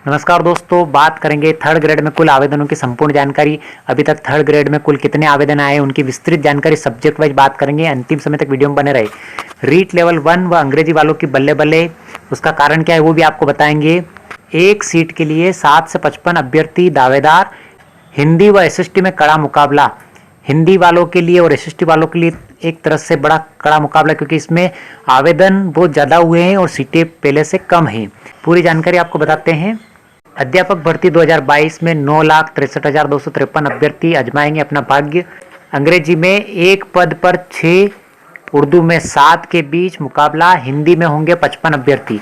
नमस्कार दोस्तों, बात करेंगे थर्ड ग्रेड में कुल आवेदनों की संपूर्ण जानकारी। अभी तक थर्ड ग्रेड में कुल कितने आवेदन आए, उनकी विस्तृत जानकारी सब्जेक्ट वाइज बात करेंगे। अंतिम समय तक वीडियो में बने रहे। रीट लेवल 1 व अंग्रेजी वालों की बल्ले बल्ले, उसका कारण क्या है वो भी आपको बताएंगे। एक सीट के लिए 7 से 55 अभ्यर्थी दावेदार। हिंदी व एसएसटी में कड़ा मुकाबला। हिंदी वालों के लिए और एसएसटी वालों के लिए एक तरह से बड़ा कड़ा मुकाबला, क्योंकि इसमें आवेदन बहुत ज़्यादा हुए हैं और सीटें पहले से कम हैं। पूरी जानकारी आपको बताते हैं। अध्यापक भर्ती 2022 में 9,63,253 अभ्यर्थी आजमाएंगे अपना भाग्य। अंग्रेजी में एक पद पर 6, उर्दू में 7 के बीच मुकाबला। हिंदी में होंगे 55 अभ्यर्थी।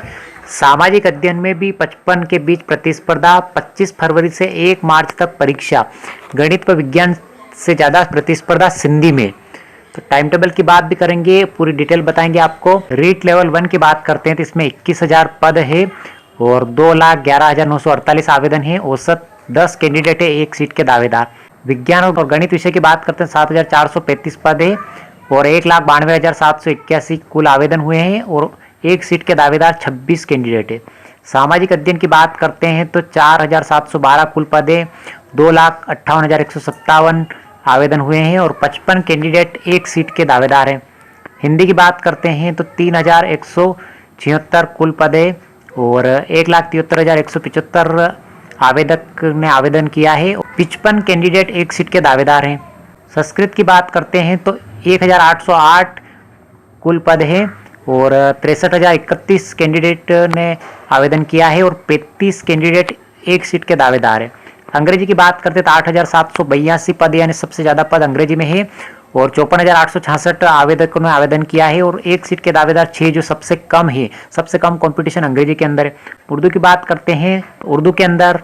सामाजिक अध्ययन में भी 55 के बीच प्रतिस्पर्धा। 25 फरवरी से 1 मार्च तक परीक्षा। गणित व विज्ञान से ज़्यादा प्रतिस्पर्धा सिंधी में। तो टाइम टेबल की बात भी करेंगे, पूरी डिटेल बताएंगे आपको। रीट लेवल 1 की बात करते हैं तो इसमें 21,000 पद है और 2,11,948 आवेदन है। औसत 10 कैंडिडेट है, एक सीट के दावेदार। विज्ञान और गणित विषय की बात करते हैं 7,435 पद है और 1,92,781 कुल आवेदन हुए हैं और एक सीट के दावेदार 26 कैंडिडेट है। सामाजिक अध्ययन की बात करते हैं तो 4,712 कुल पद है, 2,58,157 आवेदन हुए हैं और 55 कैंडिडेट एक सीट के दावेदार हैं। हिंदी की बात करते हैं तो 3,176 कुल पद है और 1,73,175 आवेदक ने आवेदन किया है। 55 कैंडिडेट एक सीट के दावेदार हैं। संस्कृत की बात करते हैं तो 1,808 कुल पद है और 63,031 कैंडिडेट ने आवेदन किया है और 35 कैंडिडेट एक सीट के दावेदार हैं। अंग्रेजी की बात करते हैं तो 8,782 पद, यानी सबसे ज़्यादा पद अंग्रेजी में है और 54,866 आवेदकों ने आवेदन किया है और एक सीट के दावेदार 6, जो सबसे कम है। सबसे कम कंपटीशन अंग्रेजी के अंदर है। उर्दू की बात करते हैं तो उर्दू के अंदर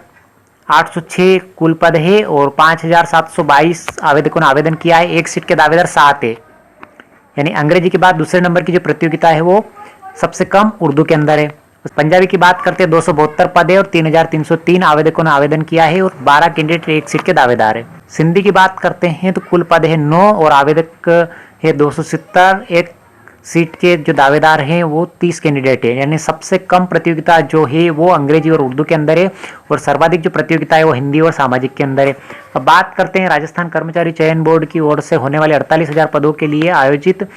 806 कुल पद है और 5,722 आवेदकों ने आवेदन किया है। एक सीट के दावेदार 7 है। यानी अंग्रेजी के बाद दूसरे नंबर की जो प्रतियोगिता है वो सबसे कम उर्दू के अंदर है। पंजाबी की बात करते हैं 272 पद है और 3,303 आवेदकों ने आवेदन किया है और 12 कैंडिडेट एक सीट के दावेदार है। सिंधी की बात करते हैं तो कुल पद है 9 और आवेदक है 270। एक सीट के जो दावेदार हैं वो 30 कैंडिडेट है। यानी सबसे कम प्रतियोगिता जो है वो अंग्रेजी और उर्दू के अंदर है और सर्वाधिक जो प्रतियोगिता है वो हिंदी और सामाजिक के अंदर है। अब बात करते हैं राजस्थान कर्मचारी चयन बोर्ड की ओर से होने वाले 48,000 पदों के लिए आयोजित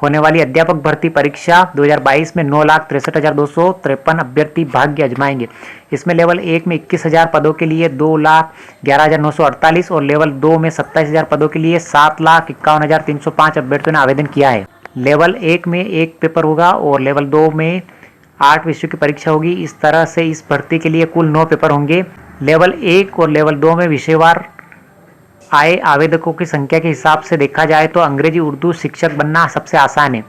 होने वाली अध्यापक भर्ती परीक्षा 2022 में 9,63,253 अभ्यर्थी भाग्य आजमाएंगे। इसमें लेवल 1 में 21,000 पदों के लिए 2,11,948 और लेवल 2 में 27,000 पदों के लिए 7,51,305 अभ्यर्थियों ने आवेदन किया है। लेवल 1 में एक पेपर होगा और लेवल 2 में 8 विषयों की परीक्षा होगी। इस तरह से इस भर्ती के लिए कुल 9 पेपर होंगे। लेवल 1 और लेवल 2 में विषयवार आए आवेदकों की संख्या के हिसाब से देखा जाए तो अंग्रेजी उर्दू शिक्षक बनना सबसे आसान है।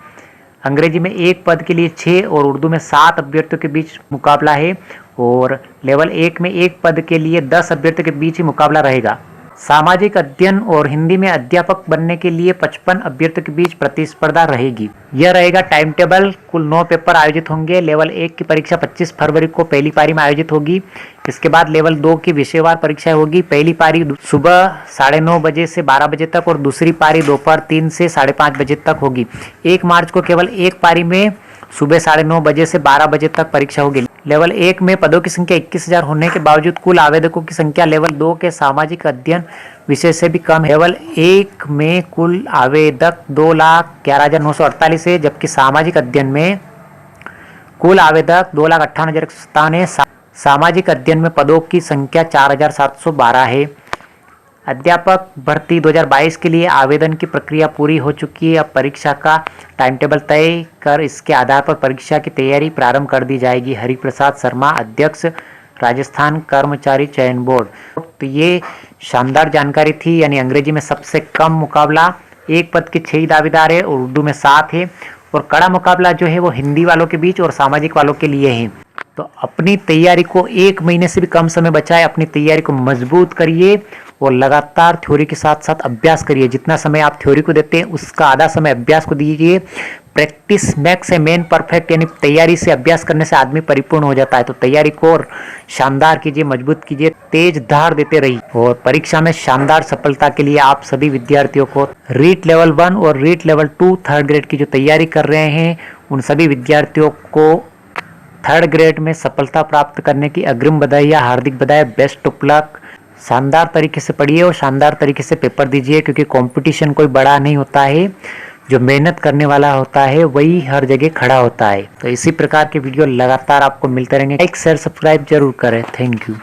अंग्रेजी में एक पद के लिए 6 और उर्दू में 7 अभ्यर्थियों के बीच मुकाबला है और लेवल 1 में एक पद के लिए 10 अभ्यर्थियों के बीच ही मुकाबला रहेगा। सामाजिक अध्ययन और हिंदी में अध्यापक बनने के लिए 55 अभ्यर्थियों के बीच प्रतिस्पर्धा रहेगी। यह रहेगा टाइम टेबल। कुल 9 पेपर आयोजित होंगे। लेवल 1 की परीक्षा 25 फरवरी को पहली पारी में आयोजित होगी। इसके बाद लेवल 2 की विषयवार परीक्षा होगी। पहली पारी सुबह 9:30 बजे से 12 बजे तक और दूसरी पारी दोपहर 3 से 5:30 बजे तक होगी। 1 मार्च को केवल एक पारी में सुबह 9:30 बजे से 12 बजे तक परीक्षा होगी। लेवल 1 में पदों की संख्या 21,000 होने के बावजूद कुल आवेदकों की संख्या लेवल 2 के सामाजिक अध्ययन विषय से भी कम है। लेवल 1 में कुल आवेदक 2,11,948 है, जबकि सामाजिक अध्ययन में कुल आवेदक 2,58,157 है। सामाजिक अध्ययन में पदों की संख्या 4,712 है। अध्यापक भर्ती 2022 के लिए आवेदन की प्रक्रिया पूरी हो चुकी है। अब परीक्षा का टाइम टेबल तय कर इसके आधार पर परीक्षा की तैयारी प्रारंभ कर दी जाएगी। हरिप्रसाद शर्मा, अध्यक्ष राजस्थान कर्मचारी चयन बोर्ड। तो ये शानदार जानकारी थी। यानी अंग्रेजी में सबसे कम मुकाबला, एक पद के 6 दावेदार है और उर्दू में 7 है और कड़ा मुकाबला जो है वो हिंदी वालों के बीच और सामाजिक वालों के लिए है। तो अपनी तैयारी को 1 महीने से भी कम समय बचाए, अपनी तैयारी को मजबूत करिए और लगातार थ्योरी के साथ साथ अभ्यास करिए। जितना समय आप थ्योरी को देते हैं उसका आधा समय अभ्यास को दीजिए। प्रैक्टिस मैक्स है मैन परफेक्ट, यानी तैयारी से अभ्यास करने से आदमी परिपूर्ण हो जाता है। तो तैयारी को और शानदार कीजिए, मजबूत कीजिए, तेज धार देते रहिए और परीक्षा में शानदार सफलता के लिए आप सभी विद्यार्थियों को रीट लेवल 1 और रीट लेवल 2 थर्ड ग्रेड की जो तैयारी कर रहे हैं उन सभी विद्यार्थियों को 3rd ग्रेड में सफलता प्राप्त करने की अग्रिम बधाई या हार्दिक बधाई। Best of luck. शानदार तरीके से पढ़िए और शानदार तरीके से पेपर दीजिए, क्योंकि कंपटीशन कोई बड़ा नहीं होता है, जो मेहनत करने वाला होता है वही हर जगह खड़ा होता है। तो इसी प्रकार के वीडियो लगातार आपको मिलते रहेंगे। लाइक शेयर सब्सक्राइब जरूर करें। Thank you.